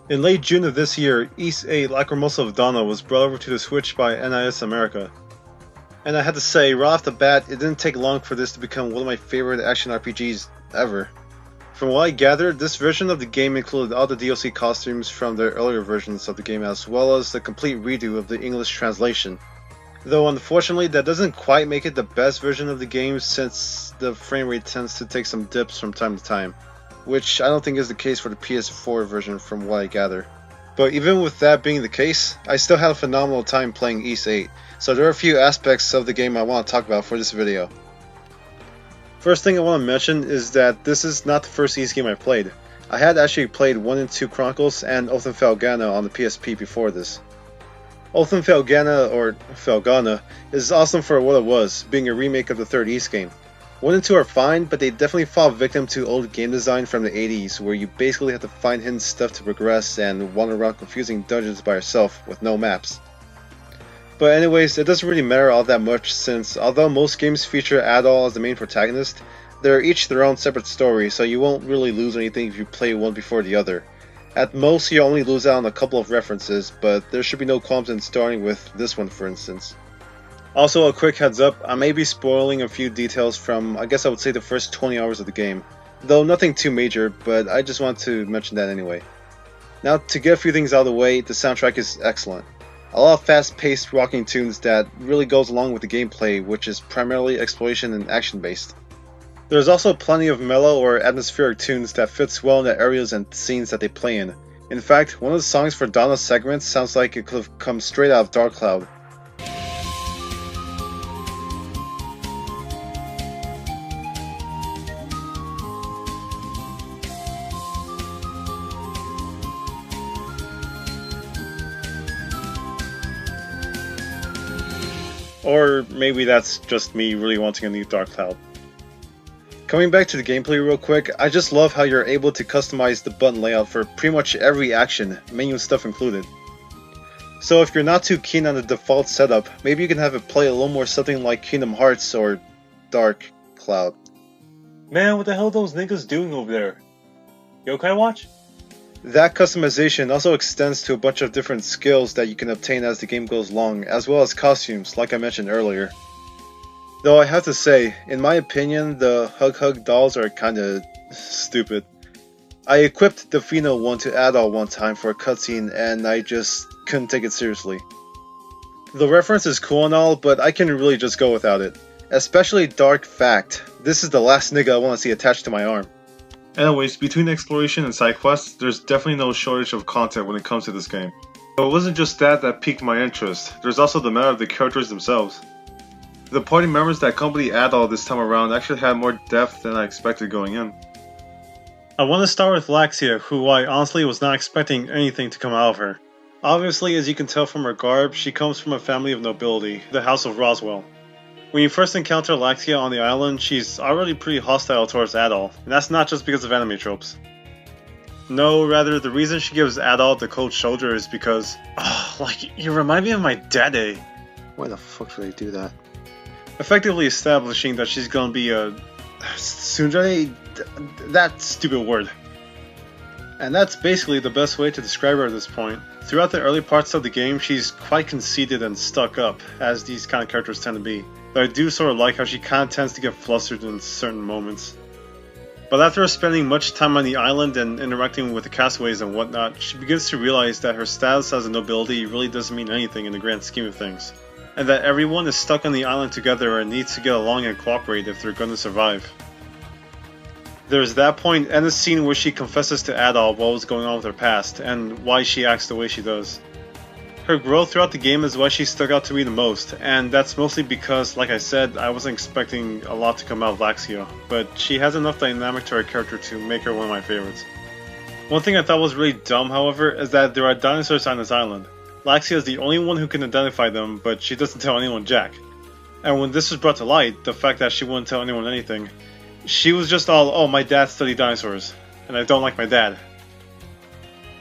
In late June of this year, East 8 Lacrimosa of Donna was brought over to the Switch by NIS America. And I had to say, right off the bat, it didn't take long for this to become one of my favorite action RPGs ever. From what I gathered, this version of the game included all the DLC costumes from the earlier versions of the game as well as the complete redo of the English translation. Though unfortunately that doesn't quite make it the best version of the game since the frame rate tends to take some dips from time to time, which I don't think is the case for the PS4 version from what I gather. But even with that being the case, I still had a phenomenal time playing East 8, so there are a few aspects of the game I want to talk about for this video. First thing I want to mention is that this is not the first East game I played. I had actually played 1 and 2 Chronicles and Oath and Felghana on the PSP before this. Oath and Felghana, or Felghana, is awesome for what it was, being a remake of the third East game. 1 and 2 are fine, but they definitely fall victim to old game design from the 80s, where you basically have to find hidden stuff to progress and wander around confusing dungeons by yourself with no maps. But anyways, it doesn't really matter all that much since although most games feature Adol as the main protagonist, they're each their own separate story, so you won't really lose anything if you play one before the other. At most, you only lose out on a couple of references, but there should be no qualms in starting with this one for instance. Also, a quick heads up, I may be spoiling a few details from, I guess I would say, the first 20 hours of the game. Though nothing too major, but I just want to mention that anyway. Now, to get a few things out of the way, the soundtrack is excellent. A lot of fast-paced rocking tunes that really goes along with the gameplay, which is primarily exploration and action-based. There's also plenty of mellow or atmospheric tunes that fits well in the areas and scenes that they play in. In fact, one of the songs for Donna's segments sounds like it could have come straight out of Dark Cloud. Or maybe that's just me really wanting a new Dark Cloud. Coming back to the gameplay real quick, I just love how you're able to customize the button layout for pretty much every action, menu stuff included. So if you're not too keen on the default setup, maybe you can have it play a little more something like Kingdom Hearts or Dark Cloud. Man, what the hell are those niggas doing over there? Yokai Watch? That customization also extends to a bunch of different skills that you can obtain as the game goes along, as well as costumes, like I mentioned earlier. Though I have to say, in my opinion, the Hug dolls are kinda stupid. I equipped the Fino one to Adol one time for a cutscene and I just couldn't take it seriously. The reference is cool and all, but I can really just go without it. Especially Dark Fact. This is the last nigga I want to see attached to my arm. Anyways, between exploration and side quests, there's definitely no shortage of content when it comes to this game. But it wasn't just that piqued my interest, there's also the matter of the characters themselves. The party members that accompany Adol this time around actually had more depth than I expected going in. I want to start with Laxia, who I honestly was not expecting anything to come out of her. Obviously, as you can tell from her garb, she comes from a family of nobility, the House of Roswell. When you first encounter Laxia on the island, she's already pretty hostile towards Adol, and that's not just because of anime tropes. No, rather, the reason she gives Adol the cold shoulder is because, you remind me of my daddy. Why the fuck would they do that? Effectively establishing that she's gonna be a tsundere, that stupid word. And that's basically the best way to describe her at this point. Throughout the early parts of the game, she's quite conceited and stuck up, as these kind of characters tend to be. But I do sort of like how she kind of tends to get flustered in certain moments. But after spending much time on the island and interacting with the castaways and whatnot, she begins to realize that her status as a nobility really doesn't mean anything in the grand scheme of things. And that everyone is stuck on the island together and needs to get along and cooperate if they're going to survive. There's that point and a scene where she confesses to Adol what was going on with her past, and why she acts the way she does. Her growth throughout the game is why she stuck out to me the most, and that's mostly because, like I said, I wasn't expecting a lot to come out of Laxia, but she has enough dynamic to her character to make her one of my favorites. One thing I thought was really dumb, however, is that there are dinosaurs on this island. Laxia is the only one who can identify them, but she doesn't tell anyone jack. And when this was brought to light, the fact that she wouldn't tell anyone anything, she was just all, oh, my dad studied dinosaurs, and I don't like my dad.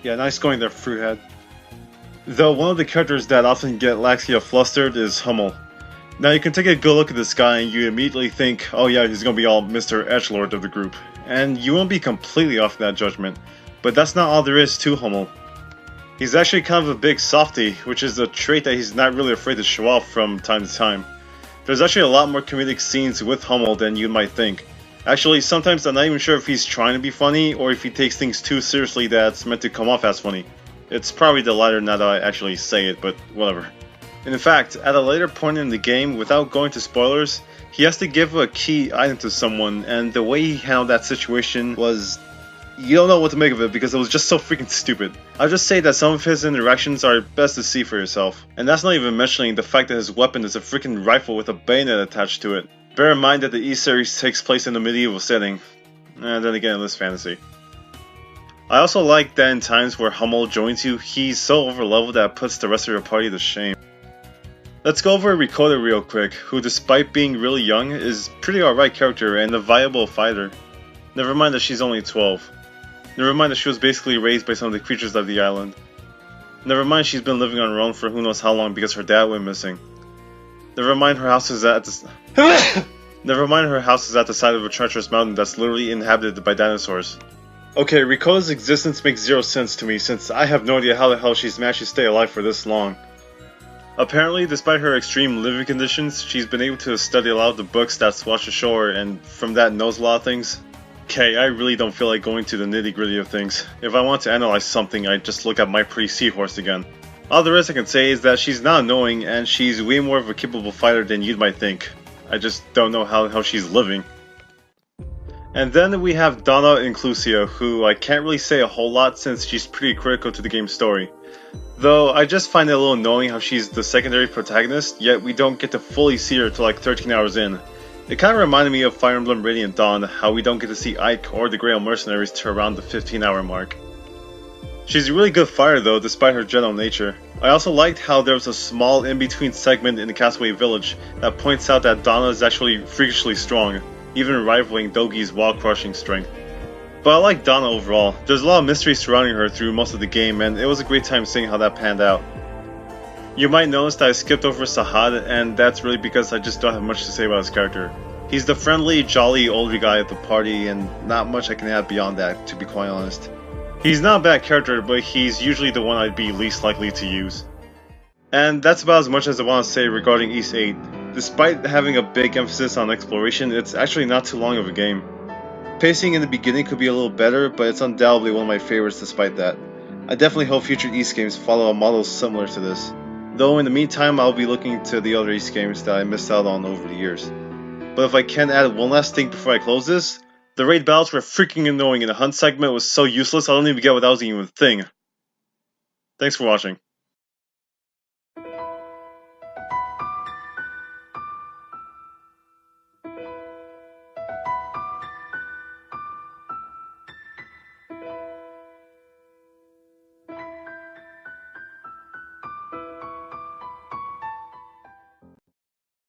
Yeah, nice going there, fruithead. Though one of the characters that often get Laxia flustered is Hummel. Now you can take a good look at this guy and you immediately think, oh yeah, he's gonna be all Mr. Edgelord of the group. And you won't be completely off that judgment, but that's not all there is to Hummel. He's actually kind of a big softy, which is a trait that he's not really afraid to show off from time to time. There's actually a lot more comedic scenes with Hummel than you might think. Actually, sometimes I'm not even sure if he's trying to be funny or if he takes things too seriously that's meant to come off as funny. It's probably the latter now that I actually say it, but whatever. In fact, at a later point in the game, without going to spoilers, he has to give a key item to someone, and the way he handled that situation was... you don't know what to make of it because it was just so freaking stupid. I'll just say that some of his interactions are best to see for yourself. And that's not even mentioning the fact that his weapon is a freaking rifle with a bayonet attached to it. Bear in mind that the E-series takes place in a medieval setting. And then again, it is fantasy. I also like that in times where Hummel joins you, he's so overleveled that it puts the rest of your party to shame. Let's go over Ricotta real quick, who despite being really young, is pretty alright character and a viable fighter. Never mind that she's only 12. Never mind that she was basically raised by some of the creatures of the island. Never mind she's been living on her own for who knows how long because her dad went missing. Never mind her house is at the Never mind her house is at the side of a treacherous mountain that's literally inhabited by dinosaurs. Okay, Ricotta's existence makes zero sense to me since I have no idea how the hell she's managed to stay alive for this long. Apparently, despite her extreme living conditions, she's been able to study a lot of the books that's washed ashore and from that knows a lot of things. Okay, I really don't feel like going to the nitty gritty of things. If I want to analyze something, I just look at my pretty seahorse again. All the rest I can say is that she's not annoying and she's way more of a capable fighter than you might think. I just don't know how she's living. And then we have Donna Inclusia, who I can't really say a whole lot since she's pretty critical to the game's story. Though I just find it a little annoying how she's the secondary protagonist, yet we don't get to fully see her till like 13 hours in. It kinda reminded me of Fire Emblem Radiant Dawn, how we don't get to see Ike or the Grail Mercenaries till around the 15-hour mark. She's a really good fighter though, despite her gentle nature. I also liked how there was a small in-between segment in the Castaway Village that points out that Donna is actually freakishly strong, even rivaling Dogi's wall-crushing strength. But I like Donna overall. There's a lot of mystery surrounding her through most of the game, and it was a great time seeing how that panned out. You might notice that I skipped over Sahad, and that's really because I just don't have much to say about his character. He's the friendly, jolly, older guy at the party, and not much I can add beyond that, to be quite honest. He's not a bad character, but he's usually the one I'd be least likely to use. And that's about as much as I want to say regarding Ys VIII. Despite having a big emphasis on exploration, it's actually not too long of a game. Pacing in the beginning could be a little better, but it's undoubtedly one of my favorites despite that. I definitely hope future Ys games follow a model similar to this. Though in the meantime, I'll be looking to the other Ys games that I missed out on over the years. But if I can add one last thing before I close this, the raid battles were freaking annoying and the hunt segment was so useless I don't even get what that was even a thing. Thanks for watching.